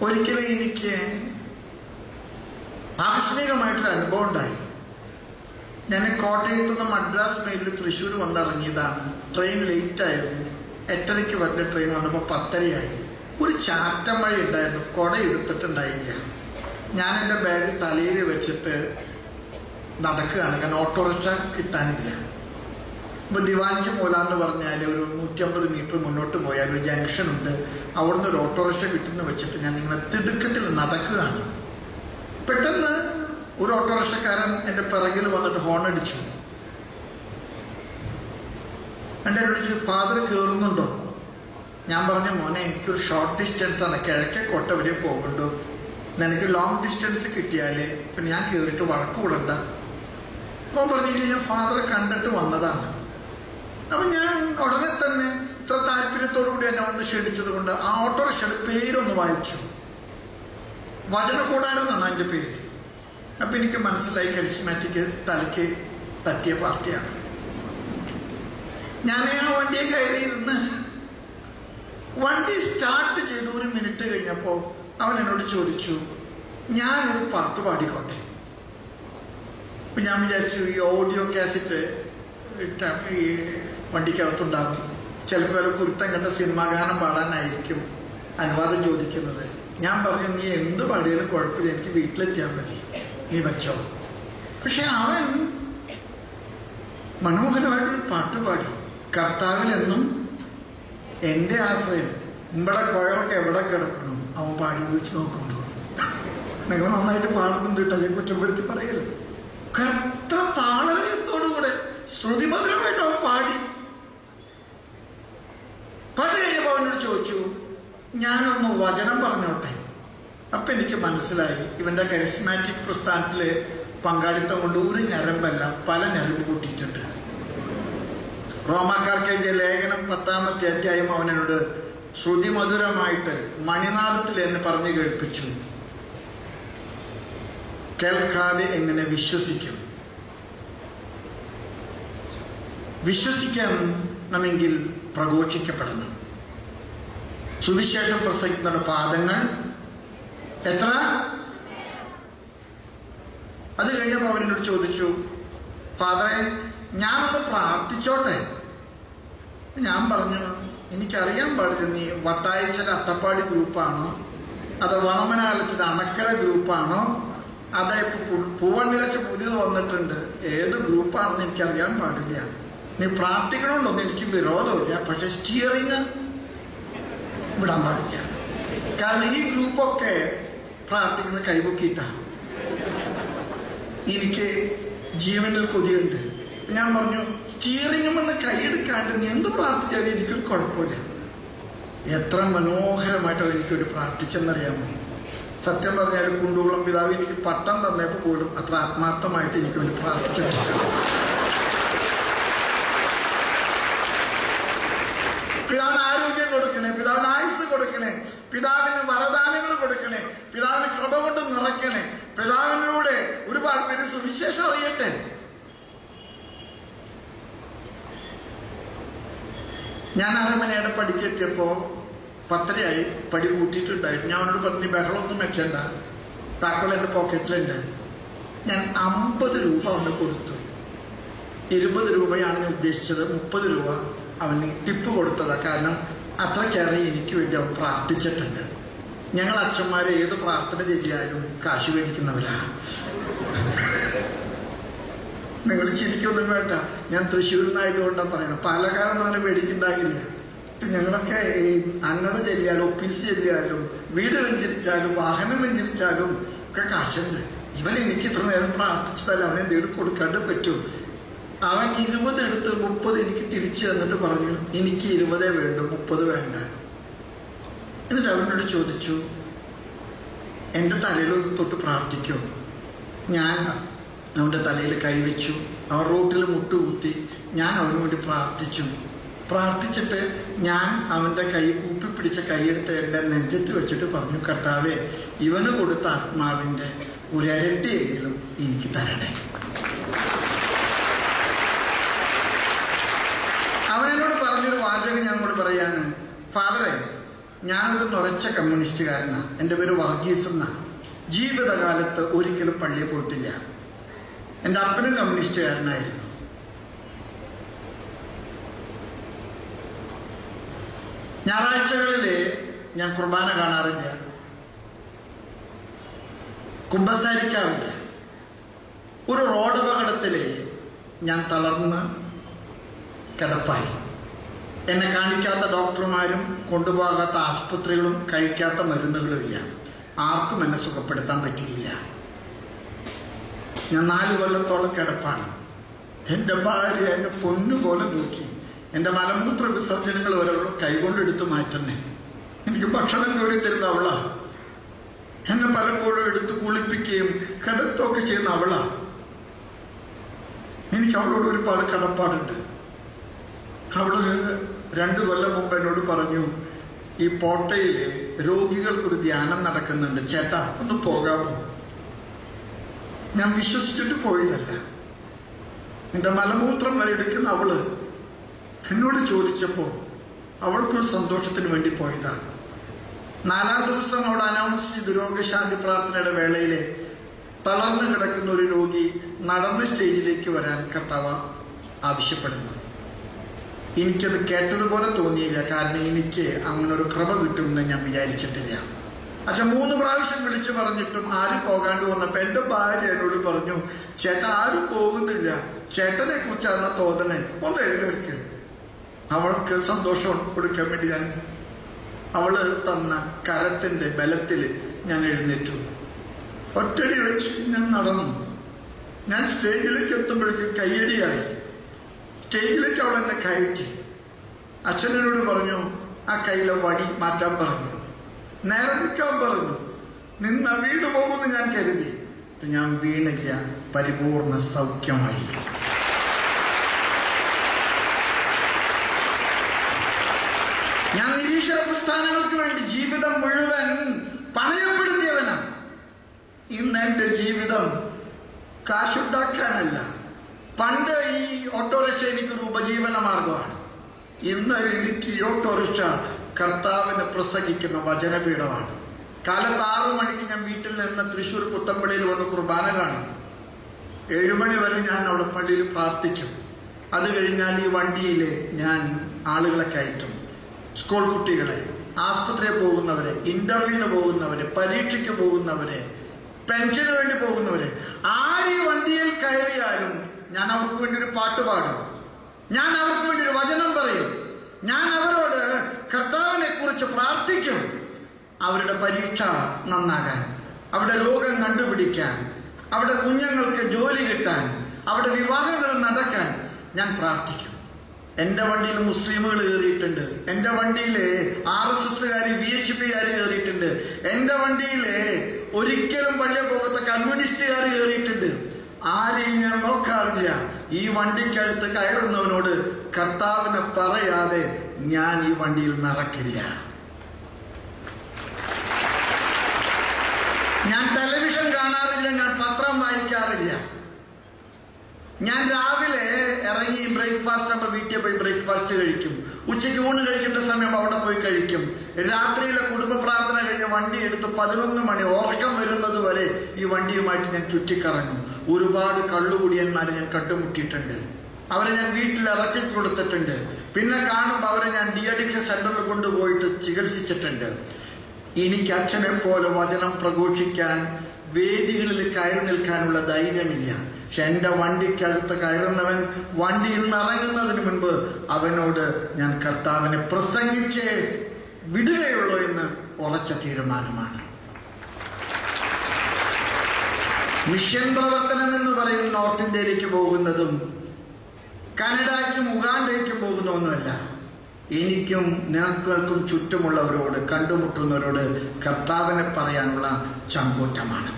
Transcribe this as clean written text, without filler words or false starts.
ഒരിക്കലും എനിക്ക് ആകസ്മികമായിട്ടൊരു അനുഭവം ഉണ്ടായി. ഞാൻ കോട്ടയത്ത് നിന്ന് മദ്രാസ് മെയിലിൽ തൃശ്ശൂർ വന്നിറങ്ങിയതാണ്. ട്രെയിൻ ലേറ്റ് ആയിരുന്നു. 8:30 വരേണ്ട ട്രെയിൻ വന്നപ്പോൾ 10:30 ഒരു ചാറ്റം മഴ ഉണ്ടായിരുന്നു. കുട എടുത്തിട്ടുണ്ടായില്ല. ഞാൻ എൻ്റെ ബാഗ് തലയിൽ വെച്ചിട്ട് നടക്കുകയാണ്. കാരണം ഓട്ടോറിക്ഷ കിട്ടാനില്ല. ഇപ്പോൾ ദിവാഞ്ചി മൂല എന്ന് പറഞ്ഞാൽ ഒരു 150 മീറ്റർ മുന്നോട്ട് പോയാൽ ഒരു ജംഗ്ഷൻ ഉണ്ട്. അവിടുന്ന് ഒരു ഓട്ടോറിക്ഷ കിട്ടുന്ന വെച്ചിട്ട് ഞാൻ ഇങ്ങനെ തിടുക്കത്തിൽ നടക്കുകയാണ്. പെട്ടെന്ന് ഒരു ഓട്ടോറിക്ഷക്കാരൻ എൻ്റെ പിറകിൽ വന്നിട്ട് ഹോൺ അടിച്ചു. എൻ്റെ വിളിച്ച് ഫാദർ കയറുന്നുണ്ടോ? ഞാൻ പറഞ്ഞു, മോനെ എനിക്കൊരു ഷോർട്ട് ഡിസ്റ്റൻസ് ആണ്, കിഴക്കേ കോട്ട വരെ പോകുന്നുണ്ടോ, നിനക്ക് ലോങ് ഡിസ്റ്റൻസ് കിട്ടിയാലേ പിന്നെ ഞാൻ കയറിയിട്ട് വഴക്ക് കൂടണ്ട. അപ്പം പറഞ്ഞില്ല, ഞാൻ ഫാദറെ കണ്ടിട്ട് വന്നതാണ്. അപ്പം ഞാൻ ഉടനെ തന്നെ ഇത്ര താല്പര്യത്തോടു കൂടി എന്നെ വന്ന് ക്ഷണിച്ചത് കൊണ്ട് ആ ഓട്ടോറിക്ഷയുടെ പേരൊന്ന് വായിച്ചു. വചനകൂടാരം എന്നാണ് എൻ്റെ പേര്. അപ്പം എനിക്ക് മനസ്സിലായി കരിസ്മാറ്റിക് തലയ്ക്ക് തട്ടിയ പാർട്ടിയാണ്. ഞാൻ ആ വണ്ടിയെ കയറിയിരുന്ന് വണ്ടി സ്റ്റാർട്ട് ചെയ്ത് 1 മിനിറ്റ് കഴിഞ്ഞപ്പോൾ അവൻ എന്നോട് ചോദിച്ചു, ഞാനൊരു പാട്ട് പാടിക്കോട്ടെ? അപ്പം ഞാൻ വിചാരിച്ചു ഈ ഓഡിയോ കാസറ്റ് ഈ വണ്ടിക്കകത്തുണ്ടാകും. ചിലപ്പോൾ വല്ല കുരുത്തം കണ്ട സിനിമാ ഗാനം പാടാനായിരിക്കും അനുവാദം ചോദിക്കുന്നത്. ഞാൻ പറഞ്ഞു, നീ എന്ത് പാടിയാലും കുഴപ്പമില്ല, എനിക്ക് വീട്ടിലെത്തിയാൽ മതി, നീ വെച്ചോ. പക്ഷെ അവൻ മനോഹരമായിട്ടൊരു പാട്ട് പാടി. കർത്താവിലെന്നും എൻ്റെ ആശ്രയം, ഇവിടെ കുഴലൊക്കെ എവിടെ കിടക്കണം അവൻ പാടി വെച്ച് നോക്കുമ്പോൾ. നിങ്ങൾ നന്നായിട്ട് പാടുന്നുണ്ട് കേട്ടോ, ഞാൻ കുറ്റപ്പെടുത്തി പറയല്ലോ. കർത്ത താളലയത്തോടുകൂടെ ശ്രുതിമധുരമായിട്ട് അവൻ പാടി. പാട്ട് കഴിഞ്ഞപ്പോൾ അവനോട് ചോദിച്ചു, ഞാനൊന്ന് വചനം പറഞ്ഞോട്ടെ? അപ്പൊ എനിക്ക് മനസ്സിലായി ഇവന്റെ കരിസ്മാറ്റിക് പ്രസ്ഥാനത്തില് പങ്കാളിത്തം കൊണ്ട് ഒരു ഞരമ്പല്ല പല ഞരമ്പ് കൂട്ടിയിട്ടുണ്ട്. റോമാക്കാർക്ക് എഴുതിയ ലേഖനം 10-ാമത്തെ അധ്യായം അവനോട് ശ്രുതിമധുരമായിട്ട് മണിനാദത്തിൽ എന്നെ പറഞ്ഞു കേൾപ്പിച്ചു. കേൾക്കാതെ എങ്ങനെ വിശ്വസിക്കും? വിശ്വസിക്കണമെങ്കിൽ പ്രഘോഷിക്കപ്പെടണം. സുവിശേഷം പ്രസംഗിക്കുന്ന പാദങ്ങൾ എത്ര? അത് കഴിഞ്ഞപ്പോൾ അവനോട് ചോദിച്ചു, ഫാദറെ ഞാനൊന്ന് പ്രാർത്ഥിച്ചോട്ടെ? ഞാൻ പറഞ്ഞു, എനിക്കറിയാൻ പാടില്ല നീ വട്ടായച്ചൻ അട്ടപ്പാടി ഗ്രൂപ്പാണോ അതോ വണമനാലച്ചൻ അണക്കര ഗ്രൂപ്പാണോ അതോ പൂവണ്ണിലച്ച് പുതിയത് വന്നിട്ടുണ്ട്, ഏത് ഗ്രൂപ്പാണെന്ന് എനിക്കറിയാൻ പാടില്ല. നീ പ്രാർത്ഥിക്കണമെന്നൊന്നും എനിക്ക് വിരോധമില്ല, പക്ഷെ സ്റ്റിയറിങ് വിടാൻ പാടില്ല. കാരണം ഈ ഗ്രൂപ്പൊക്കെ പ്രാർത്ഥിക്കുന്നത് കൈപൊക്കിയിട്ടാണ്. എനിക്ക് ജീവനിൽ കൊതിയുണ്ട്. ഞാൻ പറഞ്ഞു, സ്റ്റിയറിംഗും എന്ന് കൈയെടുക്കാണ്ട് നീ എന്ത് പ്രാർത്ഥിച്ചാലും എനിക്കൊരു കുഴപ്പമില്ല. എത്ര മനോഹരമായിട്ടോ എനിക്കൊരു പ്രാർത്ഥിച്ചെന്നറിയാമോ? സത്യം പറഞ്ഞാൽ കുണ്ടുകുളം പിതാവ് എനിക്ക് പട്ടം തന്നപ്പോൾ പോലും അത്ര ആത്മാർത്ഥമായിട്ട് എനിക്ക് വേണ്ടി പ്രാർത്ഥിച്ചിട്ടില്ല. പിതാവിന് ആരോഗ്യം കൊടുക്കണേ, പിതാവിന് ആയുസ് കൊടുക്കണേ, പിതാവിന് വരദാനങ്ങൾ കൊടുക്കണേ, പിതാവിന് കൃപ കൊണ്ട് നിറയ്ക്കണേ, പിതാവിനൂടെ ഒരുപാട് പേര് സുവിശേഷം അറിയട്ടെ. ഞാൻ അരമനയുടെ പടിക്കെത്തിയപ്പോ 10:30 പടി കൂട്ടിയിട്ടുണ്ടായിരുന്നു. ഞാൻ അവനോട് പറഞ്ഞു, ബഹളമൊന്നും വെക്കണ്ട, താക്കോൽ എൻ്റെ പോക്കറ്റിലുണ്ട്. ഞാൻ 50 രൂപ അവന് കൊടുത്തു. 20 രൂപയാണ് ഞാൻ ഉദ്ദേശിച്ചത്. 30 രൂപ അവന് ടിപ്പ് കൊടുത്തതാ. കാരണം അത്രയ്ക്കേറെ എനിക്ക് വേണ്ടി അവൻ പ്രാർത്ഥിച്ചിട്ടുണ്ട്. ഞങ്ങൾ അച്ഛന്മാരെ ഏത് പ്രാർത്ഥന ചെയ്താലും കാശ് മേടിക്കുന്നവരാണ്. നിങ്ങൾ ചിരിക്കൊന്നും വേണ്ട, ഞാൻ തൃശ്ശൂരിൽ നിന്നായതുകൊണ്ടാണ് പറയണം. പാലക്കാട് അങ്ങനെ മേടിക്കുന്നുണ്ടാകില്ല. ഞങ്ങളൊക്കെ അന്നത ചെല്ലിയാലും ഒഫീസ് ചെല്ലിയാലും വീട് വെഞ്ചരിച്ചാലും വാഹനം വെഞ്ചരിച്ചാലും ഒക്കെ കാശുണ്ട്. ഇവൻ എനിക്ക് ഇത്ര നേരം പ്രാർത്ഥിച്ചതല്ല, അവനെ എന്തെങ്കിലും കൊടുക്കാണ്ട് പറ്റൂ. അവൻ 20 എടുത്ത് 30 എനിക്ക് തിരിച്ചു തന്നിട്ട് പറഞ്ഞു, എനിക്ക് 20 വേണ്ട, 30 വേണ്ട. എന്നിട്ട് അവനോട് ചോദിച്ചു, എൻ്റെ തലയിൽ തൊട്ട് പ്രാർത്ഥിക്കോ? ഞാൻ അവൻ്റെ തലയിൽ കൈവച്ചു. അവൻ റോട്ടിൽ മുട്ടുകുത്തി. ഞാൻ അവന് വേണ്ടി പ്രാർത്ഥിച്ചിട്ട് ഞാൻ അവൻ്റെ കൈ കൂപ്പിപ്പിടിച്ച കൈയെടുത്ത് എൻ്റെ നെഞ്ചത്ത് വെച്ചിട്ട് പറഞ്ഞു, കർത്താവേ, ഇവന് കൊടുത്ത ആത്മാവിൻ്റെ ഒരരട്ടിയെങ്കിലും എനിക്ക് തരണേ. അവനോട് പറഞ്ഞൊരു വാചകം ഞാൻ കൂടെ പറയാണ്, ഫാദറെ, ഞാനൊരു നുറച്ച കമ്മ്യൂണിസ്റ്റുകാരനാണ്. എൻ്റെ പേര് വർഗീസ് എന്നാണ്. ജീവിതകാലത്ത് ഒരിക്കലും പള്ളിയിൽ പോയിട്ടില്ല. എൻ്റെ അപ്പനും കമ്മ്യൂണിസ്റ്റുകാരനായിരുന്നു. ഞായറാഴ്ചകളിൽ ഞാൻ കുർബാന കാണാറില്ല, കുമ്പസാരിക്കാറില്ല. ഒരു റോഡ് അപകടത്തിൽ ഞാൻ തളർന്ന് കിടപ്പായി. എന്നെ കാണിക്കാത്ത ഡോക്ടർമാരും കൊണ്ടുപോകാത്ത ആസ്പത്രികളും കഴിക്കാത്ത മരുന്നുകളും ഇല്ല. ആർക്കും എന്നെ സുഖപ്പെടുത്താൻ പറ്റിയില്ല. ഞാൻ 4 കൊല്ലത്തോളം കിടപ്പാണ്. എൻ്റെ ഭാര്യ എന്നെ പൊന്നുപോലെ നോക്കി. എൻ്റെ മലമൂത്ര വിസർജനങ്ങൾ വരെ കൈകൊണ്ടെടുത്ത് മാറ്റുന്നേ. എനിക്ക് ഭക്ഷണം കോരി തരുന്ന അവളാ. എന്നെ പലപ്പോഴും എടുത്ത് കുളിപ്പിക്കുകയും കിടത്തുകയൊക്കെ ചെയ്യുന്ന അവളാ. എനിക്ക് അവളോട് ഒരുപാട് കടപ്പാടുണ്ട്. അവള് 2 കൊല്ലം മുമ്പ് എന്നോട് പറഞ്ഞു, ഈ പോട്ടയിൽ രോഗികൾക്കൊരു ധ്യാനം നടക്കുന്നുണ്ട്, ചേട്ടാ ഒന്ന് പോകാമോ? ഞാൻ വിശ്വസിച്ചിട്ട് പോയതല്ല. എന്റെ മലമൂത്രം വരെ എടുക്കുന്ന അവള് എന്നോട് ചോദിച്ചപ്പോ അവൾക്കൊരു സന്തോഷത്തിന് വേണ്ടി പോയതാണ്. 4-ാം ദിവസം അവിടെ അനൗൺസ് ചെയ്ത് രോഗശാന്തി പ്രാർത്ഥനയുടെ വേളയില് തളർന്നു കിടക്കുന്ന ഒരു രോഗി നടന്ന് സ്റ്റേജിലേക്ക് വരാൻ കർത്താവ് ആവശ്യപ്പെടുന്നു. എനിക്കത് കേട്ടതുപോലെ തോന്നിയില്ല. കാരണം എനിക്ക് അങ്ങനെ ഒരു കൃപ കിട്ടുമെന്ന് ഞാൻ വിചാരിച്ചിട്ടില്ല. അച്ഛൻ 3 പ്രാവശ്യം വിളിച്ചു പറഞ്ഞിട്ടും ആരും പോകാണ്ട് വന്നപ്പോ എന്റെ ഭാര്യ എന്നോട് പറഞ്ഞു, ചേട്ടൻ ആരും പോകുന്നില്ല, ചേട്ടനെ കുറിച്ചാണ് തോന്നണേ, ഒന്ന് എഴുന്നേൽക്ക്. അവൾക്ക് സന്തോഷം കൊടുക്കാൻ വേണ്ടി അവള് തന്ന കരത്തിന്റെ ബലത്തില് ഞാൻ എഴുന്നേറ്റു. ഒറ്റടി വെച്ച് ഞാൻ നടന്നു. ഞാൻ സ്റ്റേജിലേക്ക് എത്തുമ്പോഴേക്ക് കയ്യടിയായി. സ്റ്റേജിലേക്ക് അവൾ എന്നെ കയറ്റി. അച്ഛനോട് പറഞ്ഞു, ആ കയ്യിലെ വടി മാറ്റാൻ പറഞ്ഞു, നേരെ നിൽക്കാൻ പറഞ്ഞു. നിന്ന വീട് പോകുമെന്ന് ഞാൻ കരുതി. ഞാൻ വീണില്ല, പരിപൂർണ സൗഖ്യമായി. ഞാൻ നിരീശ്വര പ്രസ്ഥാനങ്ങൾക്ക് വേണ്ടി ജീവിതം മുഴുവൻ പണയപ്പെടുത്തിയവനാണ്. ഇന്ന് എന്റെ ജീവിതം കാശുണ്ടാക്കാനല്ല. പണ്ട് ഈ ഓട്ടോറിക്ഷ എനിക്കൊരു ഉപജീവന മാർഗമാണ്. ഇന്ന് എനിക്ക് ഈ ഓട്ടോറിക്ഷ കർത്താവിനെ പ്രസംഗിക്കുന്ന വചനപീഠമാണ്. കാലത്ത് 6 മണിക്ക് ഞാൻ വീട്ടിൽ നിന്ന് തൃശ്ശൂർ പുത്തമ്പള്ളിയിൽ വന്ന് കുർബാന കാണും. 7 മണി വരെ ഞാൻ അവിടെ പള്ളിയിൽ പ്രാർത്ഥിക്കും. അത് കഴിഞ്ഞാൽ ഈ വണ്ടിയിൽ ഞാൻ ആളുകളെ കയറ്റും. സ്കൂൾ കുട്ടികളെ, ആസ്പത്രിയിൽ പോകുന്നവരെ, ഇന്റർവ്യൂവിന് പോകുന്നവരെ, പരീക്ഷയ്ക്ക് പോകുന്നവരെ, പെൻഷന് വേണ്ടി പോകുന്നവരെ, ആര് വണ്ടിയിൽ കയറിയാലും ഞാൻ അവർക്ക് വേണ്ടി ഒരു പാട്ട് പാടും. ഞാൻ അവർക്ക് വേണ്ടി ഒരു വചനം പറയും. ഞാൻ അവരോട് കർത്താവിനെ കുറിച്ച് പ്രാർത്ഥിക്കും. അവരുടെ പരീക്ഷ നന്നാകാൻ, അവരുടെ രോഗം കണ്ടുപിടിക്കാൻ, അവരുടെ കുഞ്ഞുങ്ങൾക്ക് ജോലി കിട്ടാൻ, അവരുടെ വിവാഹങ്ങൾ നടക്കാൻ ഞാൻ പ്രാർത്ഥിക്കും. എന്റെ വണ്ടിയിൽ മുസ്ലിമുകൾ കയറിയിട്ടുണ്ട്. എന്റെ വണ്ടിയിൽ RSSകാര്, VHPക്കാര് കയറിയിട്ടുണ്ട്. എന്റെ വണ്ടിയിൽ ഒരിക്കലും പള്ളിയിൽ പോകാത്ത കമ്മ്യൂണിസ്റ്റുകാർ കയറിയിട്ടുണ്ട്. ആരെയും ഞാൻ നോക്കാറില്ല. ഈ വണ്ടിക്കകത്ത് കയറുന്നവനോട് കർത്താവിനെ പറയാതെ ഞാൻ ഈ വണ്ടിയിൽ നടക്കില്ല. ഞാൻ ടെലിവിഷൻ കാണാറില്ല, ഞാൻ പത്രം വായിക്കാറില്ല. ഞാൻ രാവിലെ ഇറങ്ങി ബ്രേക്ക്ഫാസ്റ്റ് ആകുമ്പോൾ വീട്ടിൽ പോയി ബ്രേക്ക്ഫാസ്റ്റ് കഴിക്കും. ഉച്ചയ്ക്ക് ഊണ് കഴിക്കേണ്ട സമയം അവിടെ പോയി കഴിക്കും. രാത്രിയിലെ കുടുംബ പ്രാർത്ഥന കഴിഞ്ഞ് വണ്ടി എടുത്ത് 11 മണി ഉറക്കം വരുന്നത് വരെ ഈ വണ്ടിയുമായിട്ട് ഞാൻ ചുറ്റിക്കറങ്ങും. ഒരുപാട് കള്ളുകുടിയന്മാരെ ഞാൻ കണ്ടുമുട്ടിയിട്ടുണ്ട്. അവരെ ഞാൻ വീട്ടിൽ ഇറക്കി കൊടുത്തിട്ടുണ്ട്. പിന്നെ കാണുമ്പോൾ അവരെ ഞാൻ ഡി-അഡിക്ഷൻ സെന്ററിൽ കൊണ്ടുപോയിട്ട് ചികിത്സിച്ചിട്ടുണ്ട്. എനിക്ക് അച്ഛനെ പോലെ വചനം പ്രഘോഷിക്കാൻ, വേദികളിൽ കയറി നിൽക്കാനുള്ള ധൈര്യമില്ല. പക്ഷെ എന്റെ വണ്ടിക്കകത്ത് കയറുന്നവൻ വണ്ടിയിൽ നിന്ന് ഇറങ്ങുന്നതിന് മുൻപ് അവനോട് ഞാൻ കർത്താവിനെ പ്രസംഗിച്ചേ വിടുകയുള്ളൂ എന്ന് ഉറച്ച തീരുമാനമാണ്. മിഷൻ പ്രവർത്തനം എന്ന് പറയുന്ന നോർത്ത് ഇന്ത്യയിലേക്ക് പോകുന്നതും കാനഡയ്ക്കും ഉഗാണ്ടയ്ക്കും പോകുന്ന ഒന്നുമല്ല. എനിക്കും നിങ്ങൾക്കും ചുറ്റുമുള്ളവരോട്, കണ്ടുമുട്ടുന്നവരോട് കർത്താവിനെ പറയാനുള്ള ചങ്കൂറ്റമാണ്.